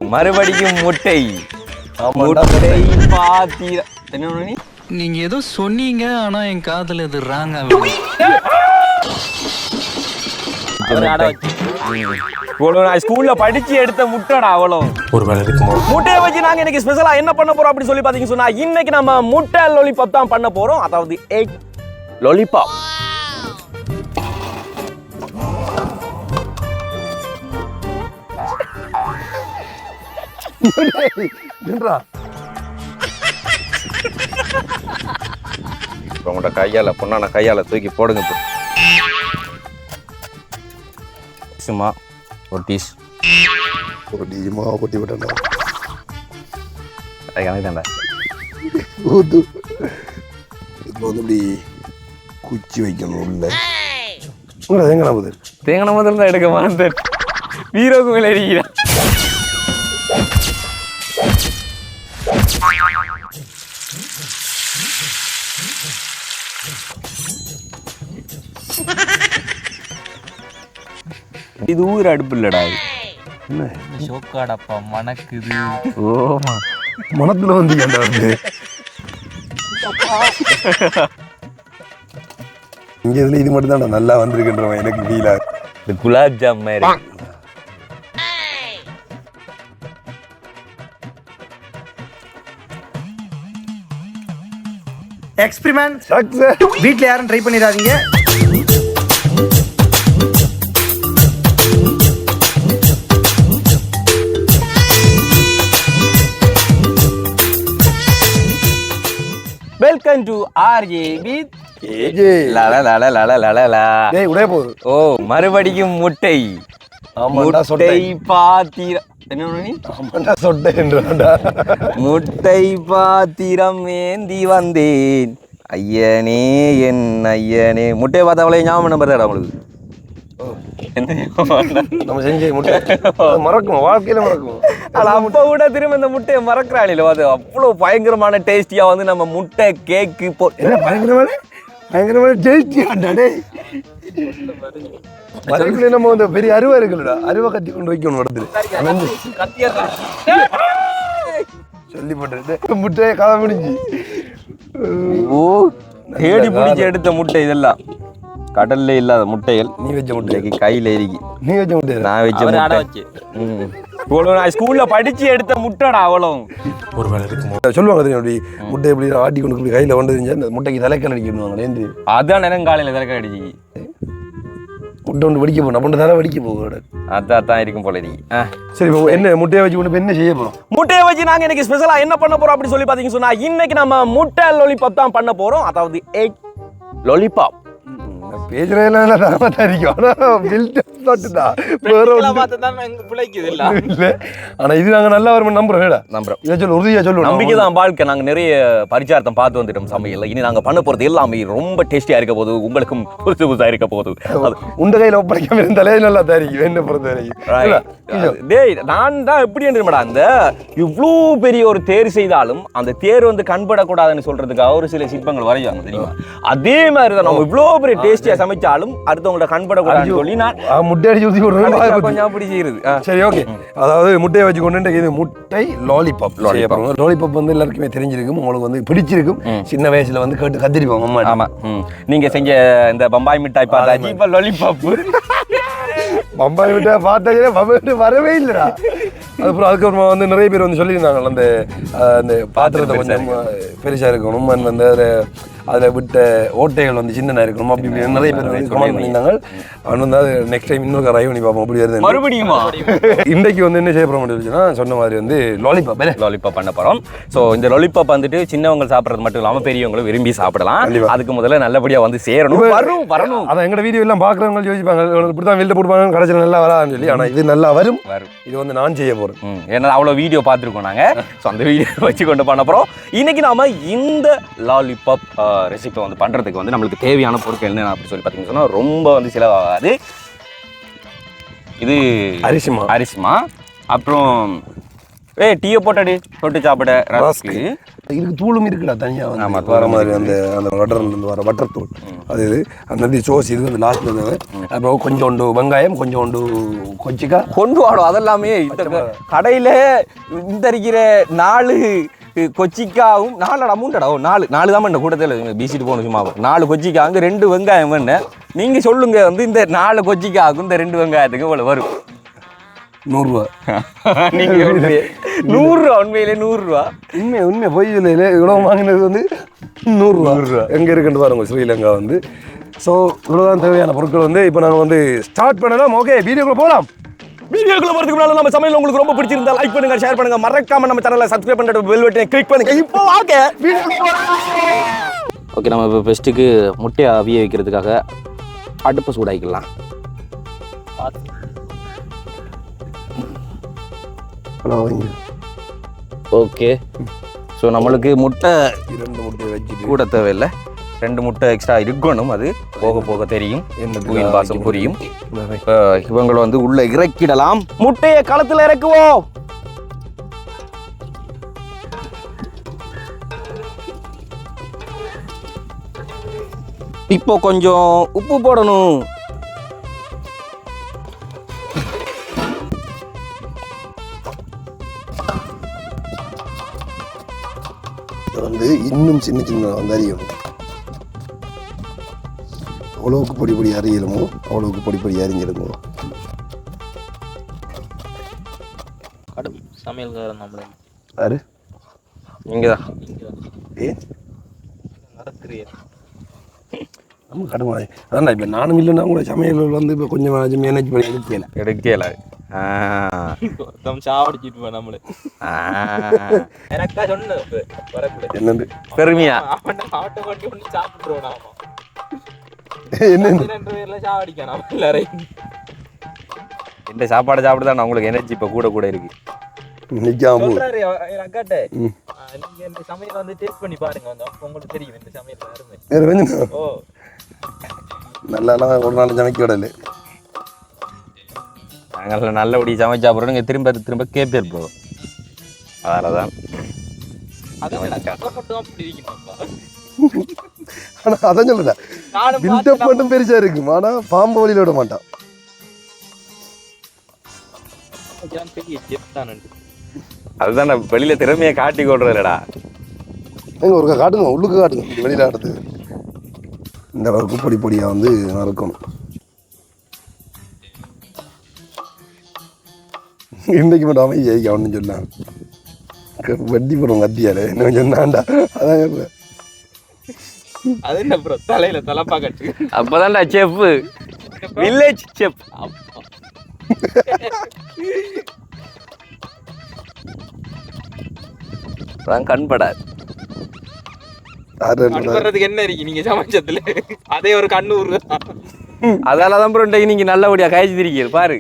மறுபடியும் முட்டை முட்டை பாத்தீர என்ன நீங்க ஏதோ சொன்னீங்க ஆனா என் காதுல இது ராங்க ஸ்கூல்ல படிச்சு எடுத்த முட்டைடா அவ்வளவு ஒரு வேலை இருக்குமா முட்டையை வச்சு நாங்க இன்னைக்கு ஸ்பெஷலா என்ன பண்ண போறோம் அப்படி சொல்லி பாத்தீங்கன்னு சொன்னா இன்னைக்கு நம்ம முட்டை லாலிபாப் தான் பண்ண போறோம். அதாவது எக் லாலிபாப். உங்களோட கையால பொண்ணான கையால தூக்கி போடுங்க. சும்மா ஒரு டீஸ் மாவை கொட்டி விட்டா கணக்கு தாண்டா. இப்போ வந்து இப்படி குச்சி வைக்கணும் உள்ள தேங்காய் முதல் தேங்காய் முதல் தான் எடுக்க மாட்டேன். வீரோக்கு மேலே இருக்கிறான். இது ஊர் அடுப்பு இல்லடா. என்ன சோக்காடப்பா மணக்குது. ஓமா மனத்துல வந்து ஏண்டா வந்து இங்க இதுல இது மட்டும் தான் நல்லா வந்திருக்குன்றவன் எனக்கு ஃபீல் ஆகுது. இந்த குலாப் ஜாம் மாதிரி எக்ஸ்பிரிமெண்ட் சக்சஸ். வீட்ல யாரும் ட்ரை பண்ணிடாதீங்க. Welcome to RA with AJ லலலலலலலலா. டேய் உடைய போகுது. ஓ மறுபடியும் முட்டை ஆமாண்டா சொட்டை. முட்டை பாத்திர என்ன நீ ஆமாண்டா சொட்டைன்றடா. முட்டை பாத்திரம் ஏந்தி வந்தேன் ஐயனே என் ஐயனே. முட்டையை பார்த்தாவளே ஞாபகம் நம்பர் உங்களுக்கு என்ன நம்ம செஞ்ச முட்டை மறக்கும், வாழ்க்கையில மறக்கும். ஆனா அப்ப கூட திரும்ப இந்த முட்டையை மறக்கிறானில்ல. அது அவ்வளவு பயங்கரமான டேஸ்டியா வந்து நம்ம முட்டை கேக்கு என்ன பயங்கரமான டேஸ்டியாண்டா டேய். மரக்குள்ளே நம்ம வந்து பெரிய அருவா இருக்குல்லடா, அருவா கட்டி கொண்டு வைக்கணும் இடத்துல சொல்லி போட்டு முட்டையை கதை முடிஞ்சு. ஓ தேடி பிடிச்சி எடுத்த முட்டை இதெல்லாம் கடல்ல இல்லாத முட்டைகள். நீ வச்ச முட்டை கையில ஏறிக்கி நீ வச்ச முட்டை நான் வச்ச முட்டை. நான் ஸ்கூல்ல படிச்சு எடுத்த முட்டைடா அவ்வளவு. ஒரு வேலை இருக்குமா சொல்லுவாங்க தெரியும். அப்படி முட்டை எப்படி ஆட்டி கொண்டு கையில கொண்டு தெரிஞ்சா அந்த முட்டைக்கு தலைக்கல் அடிக்கணும் நேர்ந்து. அதான் நேரம் காலையில தலைக்க அடிச்சு முட்டை ஒன்று வெடிக்க போகணும். அப்போ தலை வெடிக்க போக அதான் இருக்கும் போல இருக்கு. சரி என்ன முட்டையை வச்சு கொண்டு என்ன செய்ய போறோம்? முட்டையை வச்சு நாங்க இன்னைக்கு ஸ்பெஷலா என்ன பண்ண போறோம் அப்படி சொல்லி பாத்தீங்கன்னு சொன்னா இன்னைக்கு நம்ம முட்டை லாலிபாப் தான் பண்ண போறோம். அதாவது எக் லாலிபாப். பேசுறதுல ஆனா இது நாங்க நல்லா வரும் நம்புறோம். இதை சொல்லு உறுதியா சொல்லு. நம்பிக்கை தான் வாழ்க்கை. நாங்க நிறைய பரிச்சார்த்தம் பார்த்து வந்துட்டோம் சமையல். இனி நாங்க பண்ண போறது எல்லாமே ரொம்ப டேஸ்டியா இருக்க போகுது. உங்களுக்கும் புதுசு புதுசா இருக்க போகுது. உண்ட கையில ஒப்படைக்காம இருந்தாலே நல்லா தெரியும் என்ன பொறுத்த வரைக்கும். டேய் நான் தான் எப்படி என்றுடா அந்த இவ்வளோ பெரிய ஒரு தேர் செய்தாலும் அந்த தேர் வந்து கண்படக்கூடாதுன்னு சொல்றதுக்காக ஒரு சில சிற்பங்கள் வரைவாங்க தெரியுமா? அதே மாதிரி தான் நம்ம இவ்வளோ பெரிய டேஸ்டியா சமைச்சாலும் அடுத்தவங்களோட கண்படக்கூடாதுன்னு சொல்லி நான் முட்டை அடிச்சு ஊற்றி விடுறேன் கொஞ்சம் அப்படி செய்யறது. சரி ஓகே. அதாவது முட்டையை வச்சு கொண்டு இது முட்டை லாலிபாப். லாலிபாப் வந்து எல்லாருக்குமே தெரிஞ்சிருக்கும், உங்களுக்கு வந்து பிடிச்சிருக்கும். சின்ன வயசுல வந்து கேட்டு கத்திருப்போம் அம்மா. ஆமா நீங்க செஞ்ச இந்த பம்பாய் மிட்டாய் பார்த்தாச்சு. இப்ப லாலிபாப் பம்பாய் மிட்டாய் பார்த்தாச்சு. பம்பாய் வரவே இல்லைடா. அதுக்கப்புறமா வந்து நிறைய பேர் வந்து சொல்லியிருந்தாங்க அந்த பாத்திரத்தை கொஞ்சம் பெருசா இருக்கணும், வந்து அதில் விட்ட ஓட்டைகள் வந்து சின்னதாக இருக்கணும் அப்படி இப்படி நிறைய பேர் வந்து கமெண்ட் பண்ணியிருந்தாங்க. அவன் வந்து அது நெக்ஸ்ட் டைம் இன்னொரு ரைவ் பண்ணி பார்ப்போம் அப்படி வருது மறுபடியுமா. இன்றைக்கு வந்து என்ன செய்ய போகிற முடியுதுன்னா சொன்ன மாதிரி வந்து லாலிபாப் பண்ண போகிறோம். ஸோ இந்த லாலிபாப் வந்துட்டு சின்னவங்க சாப்பிட்றது மட்டும் இல்லாமல் பெரியவங்களும் விரும்பி சாப்பிடலாம். அதுக்கு முதல்ல நல்லபடியாக வந்து சேரணும், வரணும். அதான் எங்களோட வீடியோ எல்லாம் பார்க்குறவங்க யோசிப்பாங்க இப்படி தான் வெளில போட்டுப்பாங்க கடைசியில் நல்லா வராதுன்னு சொல்லி. ஆனால் இது நல்லா வரும். இது வந்து நான் செய்ய போகிறேன். ஏன்னா அவ்வளோ வீடியோ பார்த்துருக்கோம் நாங்கள். ஸோ அந்த வீடியோ வச்சு கொண்டு பண்ண போகிறோம். இன்னைக்கு நாம இந்த லாலிபாப் ரெசிபி வந்து பண்ணுறதுக்கு வந்து நம்மளுக்கு தேவையான பொருட்கள் என்ன அப்படி சொல்லி பார்த்தீங்கன்னு சொன்னால் ரொம்ப வந்து செலவாகாது. இது அரிசிமா அப்புறம் டீயை போட்டாடி தொட்டு சாப்பிட ரஸ்க்கு இதுக்கு தூளும் இருக்குடா தனியா ஆமா, வந்து வர மாதிரி அந்த வட்டர்லேருந்து வர வட்டர் தூள் அது இது அந்த சோஸ் இது வந்து லாஸ்ட்ல இருந்தது. அப்புறம் கொஞ்சோண்டு வெங்காயம் கொஞ்சோண்டு கொச்சிக்காய் கொண்டு வாடும் அதெல்லாமே இந்த கடையில இந்த இருக்கிற 4 கொச்சிக்காவும் 4 அமௌண்டடா 4 தான் இந்த கூட்டத்தில் பீசிட்டு போகணும் சும்மா 4 கொச்சிக்காய் அங்கே 2 வெங்காயம் வேணும். நீங்க சொல்லுங்க வந்து இந்த 4 கொச்சிக்காவுக்கும் இந்த 2 வெங்காயத்துக்கு இவ்வளவு வரும் 100 ரூபா. நீங்க 100 ரூபா உண்மையிலே 100 ரூபா உண்மை பொய் இல்லை இவ்வளோ வாங்கினது வந்து 100 ரூபா. எங்கே இருக்குன்னு பாருங்க ஸ்ரீலங்கா வந்து. ஸோ இவ்வளோதான் தேவையான பொருட்கள் வந்து இப்போ நாங்கள் வந்து ஸ்டார்ட் பண்ணலாம். ஓகே வீடியோக்குள்ள போகலாம். வீடியோக்குள்ள போறதுக்கு முன்னாடி நம்ம சமையல் உங்களுக்கு ரொம்ப பிடிச்சிருந்தா லைக் பண்ணுங்க, ஷேர் பண்ணுங்க, மறக்காம நம்ம சேனலை சப்ஸ்கிரைப் பண்ணிட்டு பெல் பட்டனை கிளிக் பண்ணுங்க. இப்போ வாங்க ஓகே. நம்ம இப்போ ஃபெஸ்ட்டுக்கு முட்டையை அவிய வைக்கிறதுக்காக அடுப்பு சூடாக்கிக்கலாம். ஓகே. ஸோ நம்மளுக்கு முட்டை 2 முட்டையை வச்சுட்டு கூட தேவையில்லை, 2 முட்டை எக்ஸ்ட்ரா இருக்கணும். அது போக போக தெரியும், பூவின் வாசம் புரியும். இப்போ இவங்களை வந்து உள்ள இறக்கிடலாம். முட்டையை களத்தில் இறக்குவோம். இப்போ கொஞ்சம் உப்பு போடணும். வந்து இன்னும் சின்ன சின்ன வந்து அறியணும். அவ்வளோவுக்கு பொடி பொடி அறியலுமோ அவ்வளோவுக்கு பொடி பொடி அறிஞ்சிடுமோ. சமையல்காரன் நம்மள யாரு நீங்க தான். நம்ம கடுமாய் அதான் இப்போ நானும் இல்லைன்னா கூட சமையல் வந்து இப்போ கொஞ்சம் மேனேஜ் பண்ணி எடுக்கல. சாவடிச்சிட்டு நம்மள எனக்கா சொன்னது என்னது பெருமையா இந்த சாப்பாடு சாப்பிடுதான் உங்களுக்கு எனர்ஜி இப்போ கூட கூட இருக்கு. நிற்காம சமையல் வந்து டேஸ்ட் பண்ணி பாருங்க, உங்களுக்கு தெரியும் இந்த சமையல் வேறு கொஞ்சம் நல்லா ஒரு நாள் சமைக்க விடல. நாங்கள் நல்லபடி சமைச்சா அப்புறம் நீங்கள் திரும்ப திரும்ப கேட்பேர் ப்ரோ. அதனால தான் ஆனால் அதான் சொல்லுறேன், பில்டப் மட்டும் பெருசா இருக்கும், ஆனால் பாம்பு வழியில் விட மாட்டான். அதுதான் நான் வெளியில திறமையை காட்டி கொள்றதுலடா. எங்க ஒருக்கா காட்டுங்க, உள்ளுக்கு காட்டுங்க, வெளியில் ஆடுறது இந்த அளவுக்கு பொடி பொடியாக வந்து நறுக்கணும். இன்றைக்கு மட்டும் அமைதி அவனு சொன்னான், வட்டி போடுவோம் கத்தியாரு என்ன சொன்னான்டா. அதான் அது என்ன ப்ரோ தலையில தலப்பா கட்டு. அப்பதான்டா செஃப், வில்லேஜ் செஃப். கண்படாது. என்ன இருக்கு நீங்க சமைச்சதுல அதே ஒரு கண்ணூர். அதனாலதான் ப்ரோ நீங்க நல்லபடியா காய்ச்சிருக்கீங்க பாரு.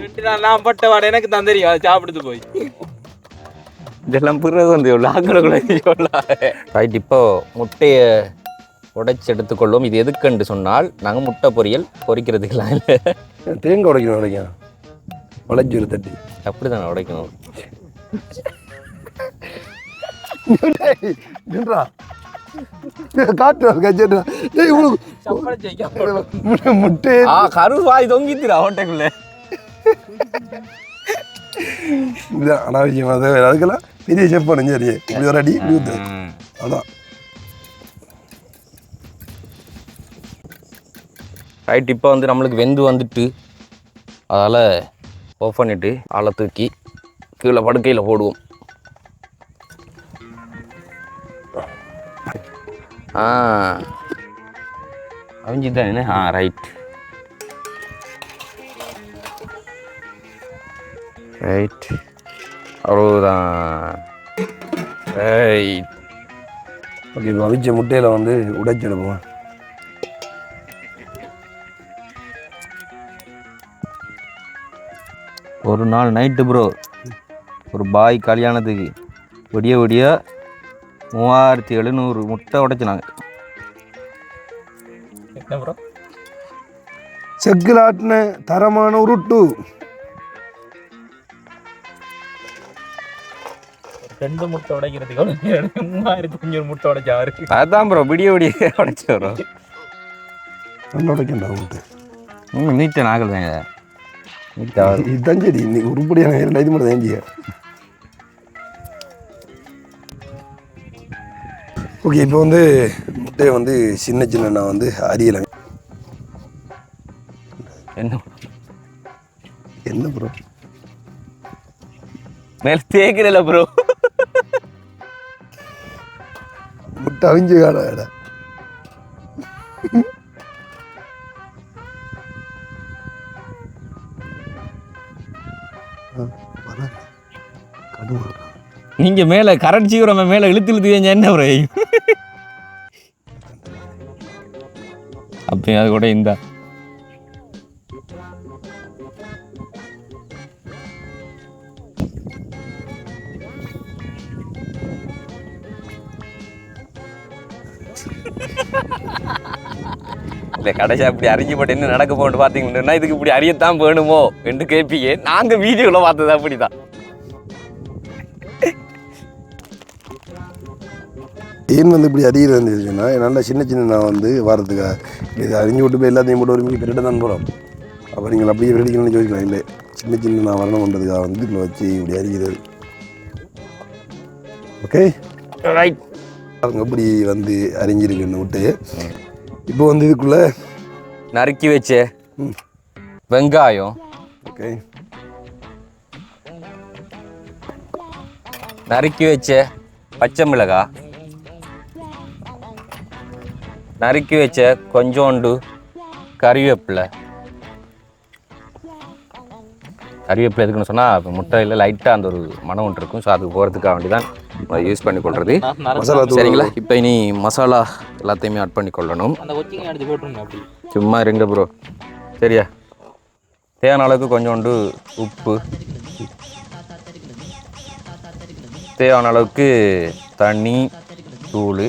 2 நாள் நான் பட்ட வாட எனக்கு தான் தெரியும், அதை சாப்பிடுது போய். இதெல்லாம் பிறகு வந்து ரைட். இப்போ முட்டையை உடைச்சி எடுத்துக்கொள்வோம். இது எதுக்குன்னு சொன்னால் நாங்கள் முட்டை பொரியல் பொரிக்கிறதுக்கெல்லாம் இல்லை, தேங்காய் உடைக்கணும். உடைக்கணும் உழைச்சி ஒரு தட்டி அப்படி தானே உடைக்கணும். முட்டை கரு வாய் தொங்கித்துடா ஹோட்டலுக்குள்ள. அனாவசியமாக அதுக்கெல்லாம் பெரிய செப் பண்ணும். சரி இப்படி ஒரு அடி இப்படி அதான் ரைட். இப்போ வந்து நம்மளுக்கு வெந்து வந்துட்டு அதால் ஆஃப் பண்ணிவிட்டு ஆளை தூக்கி கீழே படுக்கையில் போடுவோம். அவிஞ்சிதானே? ரைட் ரைட் அவ்வளோதான். Right okay. இப்போ அவிச்ச முட்டையில் வந்து உடைச்செடுப்போம். ஒரு நாள் நைட்டு ப்ரோ ஒரு பாய் கல்யாணத்துக்கு விடிய விடிய 3700 முட்டை உடைச்சினாங்க. செக்கில் ஆட்டின தரமான உருட்டு. 2 முட்டை உடைக்கிறதுக்கு 3500 முட்டை உடைச்சா இருக்கு. அதான் ப்ரோ விடிய விடிய உடைச்சு வரும். உடைக்கண்டா உண்டு நீட்ட நாகல் தாங்க இதுதான் சரி. இன்னைக்கு உருப்படியான இது மட்டும் தான் ஏஞ்சிய. ஓகே, இப்போ வந்து முட்டையை வந்து சின்ன சின்ன நான் வந்து அரியலாம். என்ன ப்ரோ மேல தேய்க்கிறல ப்ரோ, முட்டை அவிஞ்சு காண நீங்க மேல கரண்ட் சீக்கிரம் மேல இழுத்து என்ன ப்ரோ அப்படி அது கூட இந்த இல்லை கடைசி அப்படி அறிஞ்சு போட்டு என்ன நடக்க போட்டு பார்த்தீங்கன்னா இதுக்கு இப்படி அறியத்தான் வேணுமோ என்று கேட்பீங்க. நாங்கள் வீடியோவில் பார்த்தது அப்படிதான். ஏன் வந்து இப்படி அறிகிறது வந்துச்சுன்னா நல்லா சின்ன சின்ன நான் வந்து வாரத்துக்காக இது அறிஞ்சு விட்டு போய் எல்லாத்தையும் போட்டு ஒரு மீன் பெருட்டு தான் போகிறோம். அப்போ நீங்கள் அப்படியே ரெடிக்கணும்னு ചോദിக்கலாம். இல்லை சின்ன சின்ன நான் வரணும் பண்ணுறதுக்காக வந்து இதில் வச்சு இப்படி அறிகிறது. ஓகே ரைட், அவங்க இப்படி வந்து அறிஞ்சிருக்குன்னு விட்டு இப்போ வந்து இதுக்குள்ளே நறுக்கி வச்ச வெங்காயம், ஓகே நறுக்கி வச்ச பச்சை மிளகாய், நறுக்கி வச்ச கொஞ்சோண்டு கறிவேப்பிலை. கறிவேப்பிலை எதுக்குன்னு சொன்னால் இப்போ முட்டையில் லைட்டாக அந்த ஒரு மனம் ஒன்று இருக்கும். ஸோ அதுக்கு போகிறதுக்காக வேண்டி தான் யூஸ் பண்ணி கொள்வது. மசாலா சரிங்களா, இப்போ இனி மசாலா எல்லாத்தையுமே ஆட் பண்ணி கொள்ளணும். அந்த ஒச்சிங்க எடுத்து போட்டுருங்க அப்படி. சும்மா இருங்க ப்ரோ, சரியா? தேவையான அளவுக்கு கொஞ்சோண்டு உப்பு, தேவையான அளவுக்கு தண்ணி தூள்,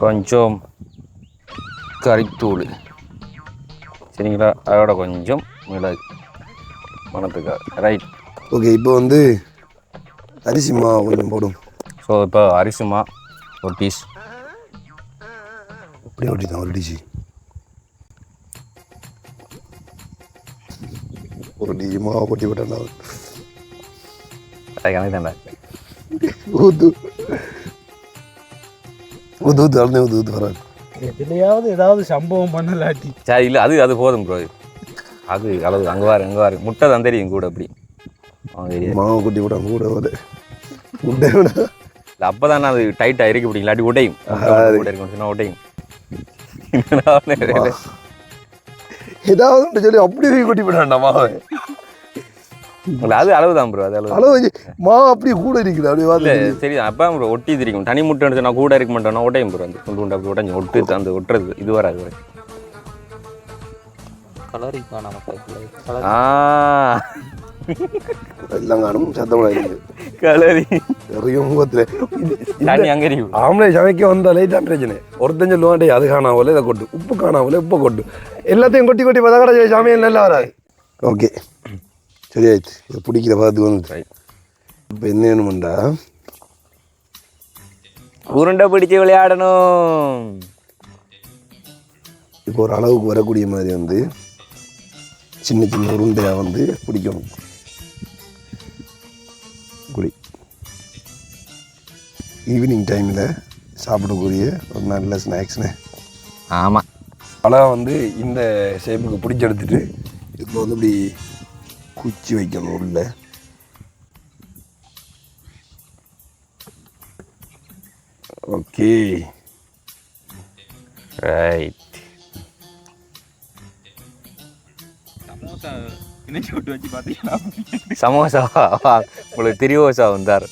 கொஞ்சம் கறித்தூள், சரிங்களா? அதோட கொஞ்சம் மிளகு மணத்துக்காக. Right, okay. இப்போ வந்து அரிசி மாவு கொஞ்சம் போடும். ஸோ இப்போ அரிசி மா ஒரு பீஸ் அப்படியே ஒட்டி தான் ஒரு டிஷி மாவு கொட்டி விட்டா கணக்கு தாண்டா. ஊத்து ஊத்து ஊத்து அழுந்தே ஊத்து ஊத்து வராது. எதுலையாவது ஏதாவது சம்பவம் பண்ணலாட்டி சரி, இல்லை அது போதும் ப்ரோ. அது அளவு அங்கே வாரு முட்டை தான் தெரியும் கூட. அப்படி மாவு கொட்டி விட்டா கூட ஒரு முட்டை விட இல்லை, அப்போ தான் அது டைட்டாக இருக்கு. இப்படி இல்லாட்டி உடையும். சொன்னால் உடையும். ஏதாவது சொல்லி அப்படியே கொட்டி விடாண்டா மாவை. அது அளவு தான் ப்ரோ, அது அளவு மாவு அப்படியே கூட இருக்குது. அப்படியே சரி, அப்போ ப்ரோ ஒட்டி தெரியும். தனி முட்டை எடுத்து நான் கூட இருக்க மாட்டேன்னா உடையும் ப்ரோ. அந்த துண்டு உண்டு அப்படி உடஞ்சி ஒட்டு அந்த ஒட்டுறது இது வராது வரை. எல்லாம் காணும் சத்தமாக இருக்குது. கலரி முகத்தில் அங்கே ஆம்பளை சமைக்க வந்தாலே தான் பிரச்சனை. ஒருத்தன் சொல்லுவாண்டே அது காணாமல இதை கொட்டு, உப்பு காணாமல உப்பை கொட்டு, எல்லாத்தையும் கொட்டி கொட்டி பார்த்தா கூட சமையல் நல்லா வராது. ஓகே, சரி ஆயிடுச்சு. இதை பிடிக்கிற பார்த்து வந்து இப்போ என்ன வேணுமெண்டா உருண்டை பிடிச்சி விளையாடணும். இப்போ ஒரு அளவுக்கு வரக்கூடிய மாதிரி வந்து சின்ன சின்ன உருண்டையாக வந்து பிடிக்கணும். குடி ஈவினிங் டைமில் சாப்பிடக்கூடிய ஒரு நல்ல ஸ்நாக்ஸ்னு. ஆமாம், அழகாக வந்து இந்த ஷேப்புக்கு பிடிச்சி எடுத்துட்டு இப்போ வந்து இப்படி குச்சி வைக்கணும் உள்ள. Okay right. சமோசாவா உங்களுக்கு திரியோசா வந்தார்.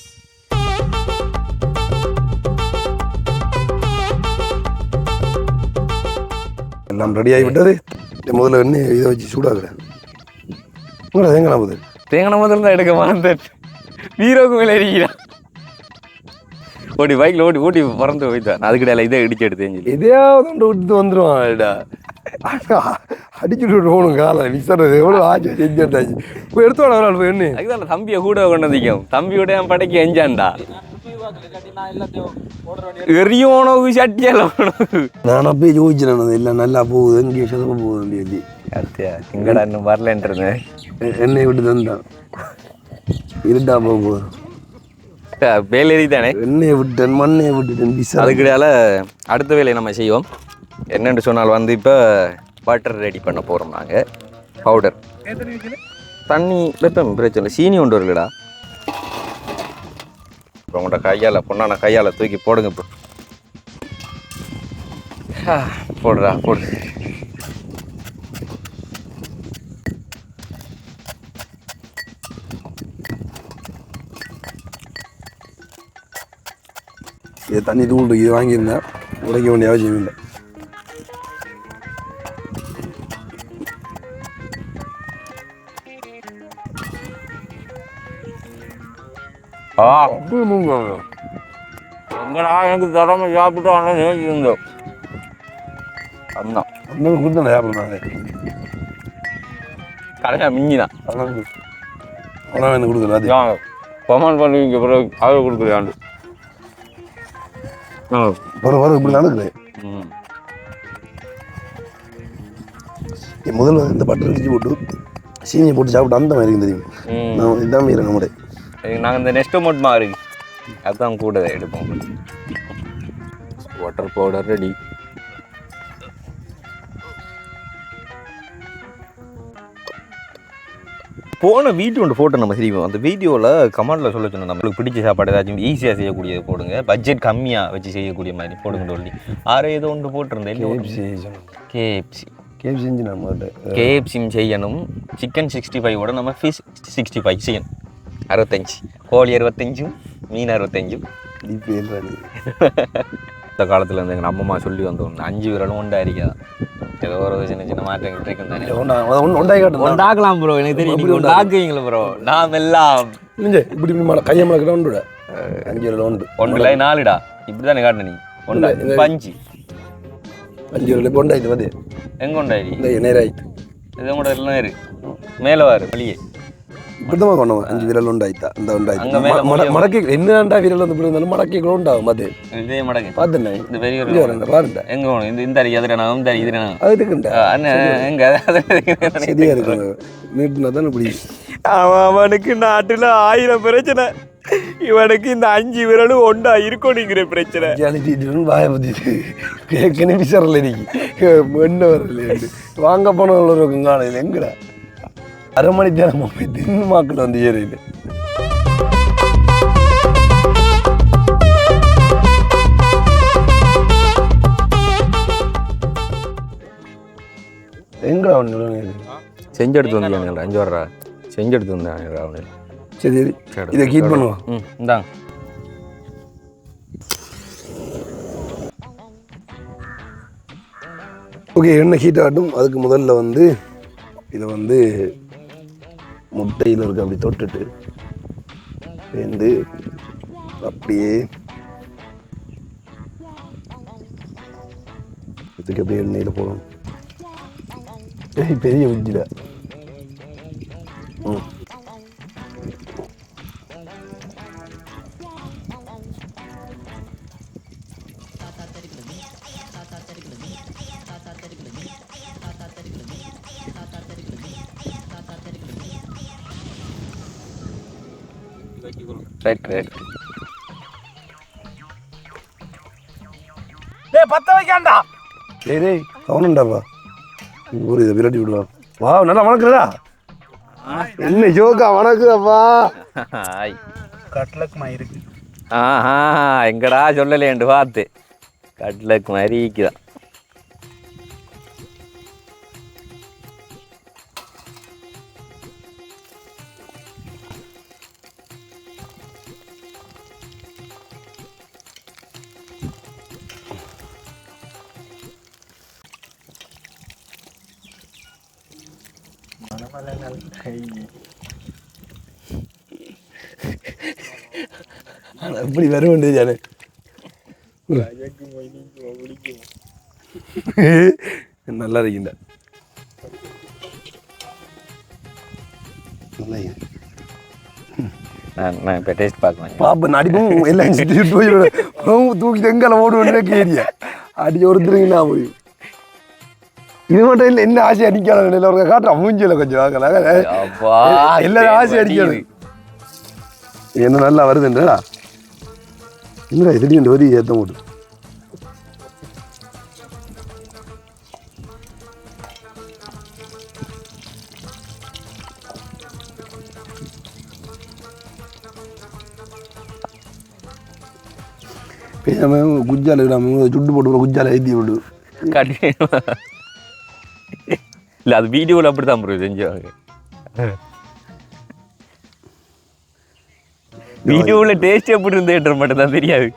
எல்லாம் ரெடி ஆகிவிட்டது. முதல்ல என்ன இதை வச்சு சூடாகிறேன். உங்களை தேங்காய் போகுது. தேங்காய் முதல்ல தான் எடுக்க மறந்து வீரோக்கு மேலே இருக்கிறான். ஓடி பைக்கில் ஓட்டி பறந்து போய்த்தான் அதுக்கிடையில இதை இடிச்சு எடுத்தேன் சொல்லி எதையாவது ஒன்று விட்டு வந்துடுவான்டா அடிச்சுட்டு போகணும் காலை விசறது எவ்வளோ ஆச்சு செஞ்சாச்சு போய் எடுத்து வர போய் என்ன அதுதான் தம்பியை கூட கொண்டு வந்திக்கும் தம்பியோட என் படைக்கு எஞ்சான்டா எரியோனவு சட்டியெல்லாம் நான் அப்பயே யோசிச்சேன் இல்லை நல்லா போகுது இங்கே சிதப்ப போகுது சொல்லி அத்தியா எங்கடா இன்னும் வரலன்றது எண்ணெய் விட்டு தந்தான் இருட்டா போகுது வேலை தானே எண்ணெயை விட்டேன் மண்ணெயை விட்டுட்டேன் அதுக்கிடையால அடுத்த வேலையை நம்ம செய்வோம் என்னென்று சொன்னால் வந்து இப்போ பட்டர் ரெடி பண்ண போகிறோம் நாங்கள் பவுடர் தண்ணி வைப்போம் பிரச்சனை இல்லை சீனி ஒன்று இருக்குடா இப்போ உங்கள்கிட்ட கையால் பொண்ணான கையால் தூக்கி போடுங்க இப்போ போடுறா போடு இது தண்ணி தூள் இது வாங்கியிருந்தேன் உடைக்க வேண்டிய அவசியம் இல்லை எங்கடா எனக்கு தரமா சாப்பிட்டு ஆனால் இருந்தோம் அண்ணா அண்ணன் கொடுத்தேன் சாப்பிட்றாங்க கடையா மிஞ்சினா அண்ணன் எனக்கு கொடுக்குறேன் அது கமெண்ட் பண்ணுவீங்க பிறகு அதை கொடுக்குறியாண்டு வரும் இப்படி நடக்குது முதல்ல இந்த பட்டர் அடிச்சு போட்டு சீனியை போட்டு சாப்பிட்டு அந்த மாதிரி தெரியும் நான் இதான் மீறேன் நம்மளே நாங்கள் இந்த நெக்ஸ்ட் மோட் மாதிரி அதுதான் கூட எடுப்போம் வாட்டர் பவுடர் ரெடி போன வீடியோ ஒன்று ஃபோட்டோ நம்ம செய்வோம் அந்த வீடியோவில் கமெண்டில் சொல்ல சொன்னோம் நம்மளுக்கு பிடிச்ச சாப்பாடு ஏதாச்சும் ஈஸியாக செய்யக்கூடியது போடுங்க பட்ஜெட் கம்மியாக வச்சு செய்யக்கூடிய மாதிரி போடுங்க சொல்லி ஏதோ ஒன்று போட்டிருந்தேன் கேஎஃப்சி செஞ்சு நம்ம கேஎஃப்சியும் செய்யணும் சிக்கன் 65ஓட நம்ம ஃபிஷ் 65 செய்யணும் 65 கோழி 65 மீன் 65 இந்த காலத்தில் இருந்து எங்கள் அம்மா சொல்லி வந்தோம் 5 விரலும் ஒன்றா இருக்காதான் ஏதோ ஒரு சின்ன சின்ன மாற்றங்கள் இருக்கும் தானே உண்டாக்கலாம் ப்ரோ எனக்கு தெரியும் உண்டாக்குவீங்களா ப்ரோ நாம் எல்லாம் இப்படி கையை மலக்கிட்ட ஒன்று 5 விரல் ஒன்று ஒன்றுல 4டா இப்படி தானே காட்டின நீ ஒன்றா 5 விரல் ஒன்றாயிட்டு வந்து எங்கே உண்டாயிரு இந்த நேராயிட்டு இது கூட எல்லாம் இரு மேலே வாரு வெளியே இப்படிதான் கொண்டோம் 5 விரல் உண்டாயிட்டா இந்த உண்டாயிட்டு மடக்கி என்னடா விரல் வந்து இப்படி இருந்தாலும் மடக்கி கூட உண்டாகும் அது இதே மடக்கு பார்த்துண்ணே இந்த பெரிய பாருங்க எங்க போகணும் இந்த அரி அதிரனா இந்த அரி இதுனா அது இருக்குண்டா எங்க சரியா இருக்கு நீட்டுனா தான் இப்படி அவனுக்கு நாட்டுல 1000 பிரச்சனை இவனுக்கு இந்த 5 விரலும் ஒண்டா இருக்கணுங்கிற பிரச்சனை வாய பத்தி கேட்க நிமிஷம் இன்னைக்கு என்ன வரல வாங்க போன இருக்கும் காலையில் எங்கடா அரை மணி நேரமா போய் தின்னு மாக்கில் வந்து ஏறிடு எங்கடா அவனு செஞ்செடுத்து வந்தீங்க 5 வரா செஞ்செடுத்து வந்தேன் அவனு சரி சரி இதை ஹீட் பண்ணுவோம் இந்தாங்க ஓகே எண்ணெய் ஹீட் ஆகட்டும் அதுக்கு முதல்ல வந்து இதை வந்து முட்டையில் இருக்க அப்படி தொட்டுட்டு வந்து அப்படியே இதுக்கு அப்படியே எண்ணெயில் போகணும் பெரிய உஜ்ஜில் ரைட் ரைட் பத்த வைக்காண்டா சரி கவனண்டாப்பா ஒரு இதை விரட்டி விடுவா வா நல்லா வணக்குறா என்ன ஜோக்கா வணக்குதாப்பா கட்லக் மாதிரி இருக்கு எங்கடா சொல்லலேண்டு பார்த்து கட்லக் மாதிரி இருக்குதான் ஆனால் இப்படி வர வேண்டியது நல்லா இருக்கீங்க. நல்லா இருக்கு. நான் இப்போ டேஸ்ட் பார்க்கலாம். பாப்பா நடிப்பும் எல்லாம் தூக்கி எங்கால ஓடுவேன்னு கேரியா அடி ஒருத்தருங்கண்ணா போய் இது மட்டும் இல்லை. என்ன ஆசை அடிக்காத ஒரு காட்டுறா மூஞ்சியில் கொஞ்சம் வாங்கலாம். எல்லாரும் ஆசை அடிக்காது. என்ன நல்லா வருதுன்றா இல்லை திடீர்னு வரி ஏற்ற போட்டு பேசாம குஜால விடாம சுட்டு போட்டு குஜால ஏற்றி விடு. இல்லை அது வீடியோவில் அப்படி தான் ப்ரோ செஞ்சாங்க. வீடியோவில் டேஸ்ட் எப்படி இருந்தேன்ற மட்டும் தான் தெரியாது.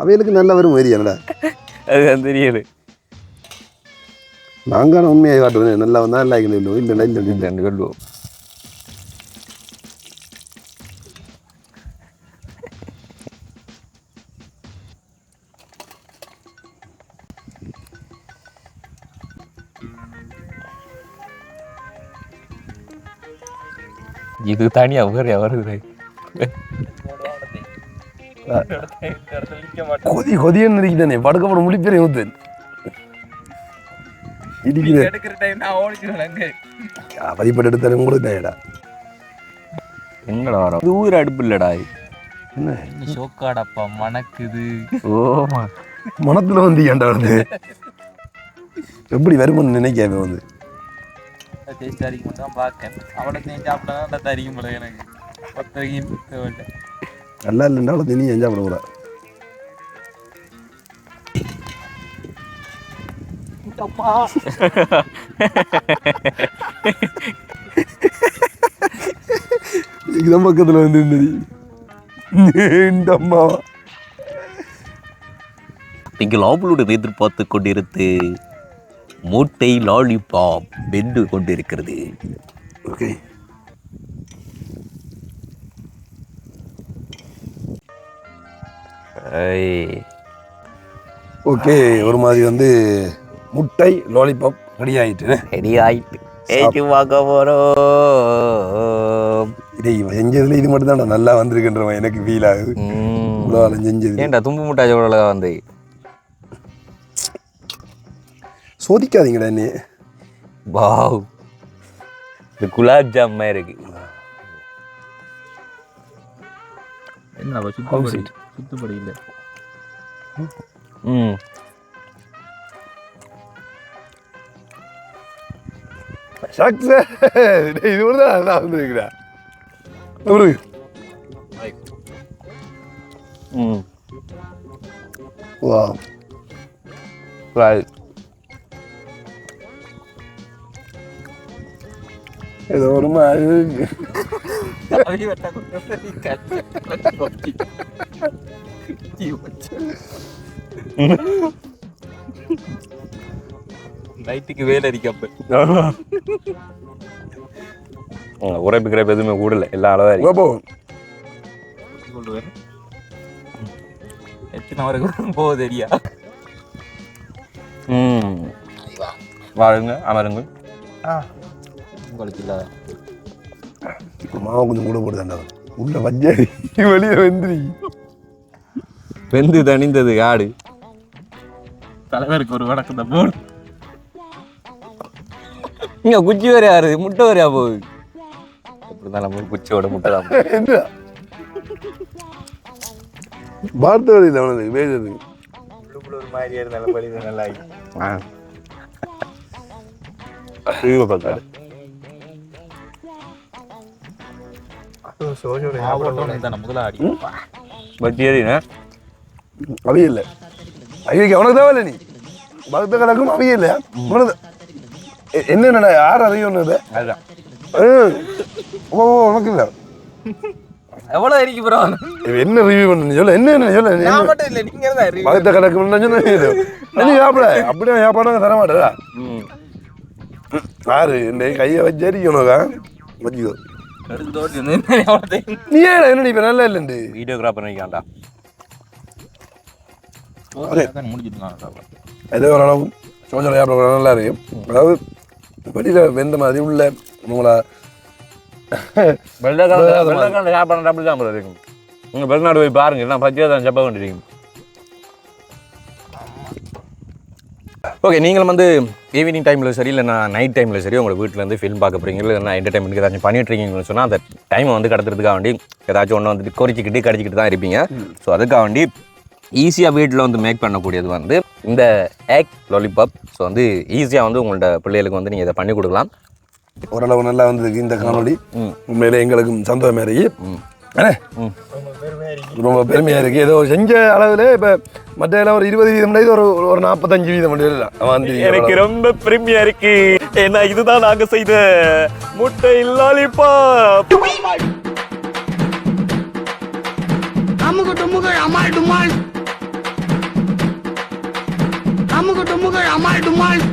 அவைகளுக்கு நல்லா வரும் ஏரியாடா அதுதான் தெரியாது. நாங்கள் உண்மையை காட்டுவேன். நல்லா வந்தால் நல்லா இல்லை இல்லை இல்லை சொல்லுவோம். இது தனியா வேற வருது. கொதி கொதின்னு இருக்குதானே படுக்கப்பட முடிப்பேன் ஊத்து இடிக்குது. பதிப்பட்டு எடுத்தாலும் உங்களுக்கு டயர்டா எங்கடா வர ஊர் அடுப்பு இல்லடா. என்ன ஷோக்காடப்பா மணக்குது. ஓமா மனத்துல வந்து ஏன்டா வந்து எப்படி வருமானு நினைக்காம வந்து டேஸ்ட் அடிக்கும் தான் பார்க்கேன். அவனை செஞ்சு சாப்பிட்டா தான் அடிக்கும் போல எனக்கு. நல்லா இல்லைன்னா அவ்வளோ தண்ணி எஞ்சால் போட கூட. இதுதான் பக்கத்தில் வந்து இந்த அம்மா நீங்கள் ஆவலுடன் எதிர்பார்த்து கொண்டிருந்து மூட்டை லாலிபாப் வென்று கொண்டிருக்கிறது. ஓகே ஓகே ஒரு மாதிரி வந்து முட்டை லாலிபாப் ரெடி ஆகிட்டு ரெடி ஆயிட்டு ஏற்றி பார்க்க போகிறோம். இதை செஞ்சதுல இது மட்டும் தான் நல்லா வந்திருக்குன்றவன் எனக்கு ஃபீல் ஆகுது. இவ்வளோ செஞ்சது ஏன்டா தும்பு முட்டாய் எவ்வளோ அழகாக வந்து சோதிக்காதீங்கடா நீ. வாவ் இது குலாப் ஜாம் மாதிரி இருக்கு. என்ன சுத்தப்படி இல்லை. இது கூட தான் நல்லா வந்துருக்குடா. வா ஏதோ ஒரு மாதிரி நைட்டுக்கு வேலை அடிக்கப்ப உரைப்பு கிரைப்பு எதுவுமே கூடல எல்லாம் அளவாக இருக்கு. கொண்டு வரேன். எத்தனை வரைக்கும் போக தெரியா. வாருங்க அமருங்க. உங்களுக்கு இல்லை மாவு கொஞ்சம் கூட போடுதாண்டா உள்ள வஞ்சாடி வெளியே வெந்துரு வெந்து தணிந்தது காடு. தலைவருக்கு ஒரு வடக்கு தான் போடு. இங்க குச்சி வேற யாரு முட்டை வேறையா போகுது. அப்படிதான் நம்ம குச்சியோட முட்டை தான் என்ன வார்த்தை வரையில் அவனது வேறது ஒரு மாதிரியா இருந்தாலும் படி நல்லா முதலாடி பத்தியா அவைய இல்லை அவைக்கு அவனுக்கு தான் இல்லை. நீ பக்த கணக்கும் அவைய இல்லை உனது என்னென்ன யார் அதையும் ஒன்று அதுதான் ஓ உனக்கு இல்லை எவ்வளோ இருக்கு ப்ரோ. என்ன ரிவ்யூ பண்ணு சொல்ல என்ன சொல்ல நான் மட்டும் இல்லை நீங்க தான் பக்த கணக்கு சாப்பிட அப்படியே சாப்பாடு தர மாட்டேதா யாரு இந்த கையை வச்சு அடிக்கணுக்கா வச்சுக்கோ. நீ ஏடா என்ன இப்போ நல்லா இல்லைண்டு வீடியோகிராஃபர் நினைக்காண்டா. முடிச்சிட்டு சாப்பாடு ஏதோ ஓரளவு சோழ சாப்பிட நல்லா இருக்கும். அதாவது வெளியில் வெந்த மாதிரி உள்ள உங்களை வெள்ளக்காரன் சாப்பாடு அப்படி தான் இருக்கும். நீங்கள் வெளிநாடு போய் பாருங்க, எல்லாம் பச்சையாக தான் சாப்பிட வேண்டியிருக்கும். ஓகே, நீங்களும் வந்து ஈவினிங் டைமில் சரி இல்லைன்னா நைட் டைமில் சரி உங்களை வீட்டிலேருந்து ஃபில்ம் பார்க்க போகிறீங்க இல்லைன்னா என்டர்டைன்மெண்ட்டுக்கு ஏதாச்சும் பண்ணிட்டு இருக்கீங்கன்னு சொன்னால் அந்த டைமை வந்து கடத்துறதுக்காக வேண்டி ஏதாச்சும் ஒன்று வந்துட்டு கொறிச்சிக்கிட்டு கடிச்சிக்கிட்டு தான் இருப்பீங்க. ஸோ அதுக்காக வேண்டி ஈஸியாக வீட்டில் வந்து மேக் பண்ணக்கூடியது வந்து இந்த எக் லாலிபாப். ஸோ வந்து ஈஸியாக வந்து உங்கள்ட்ட பிள்ளைகளுக்கு வந்து நீங்கள் இதை பண்ணி கொடுக்கலாம். ஓரளவு நல்லா வந்திருக்கு இந்த காணொலி. உண்மையிலே எங்களுக்கும் சந்தோஷமாக இருக்கு. ரொம்ப பெருமையாக இருக்குது. ஏதோ செஞ்ச அளவில் இப்போ மற்ற எல்லாம் ஒரு 20% இது ஒரு 45% வந்து எனக்கு ரொம்ப பெருமையாக இருக்கு. ஏன்னா இதுதான் நாங்கள் செய்த முட்டை லாலிபாப். அமுகு டுமுகள் அமால் டுமால், அமுகு டுமுகள் அமால் டுமால்.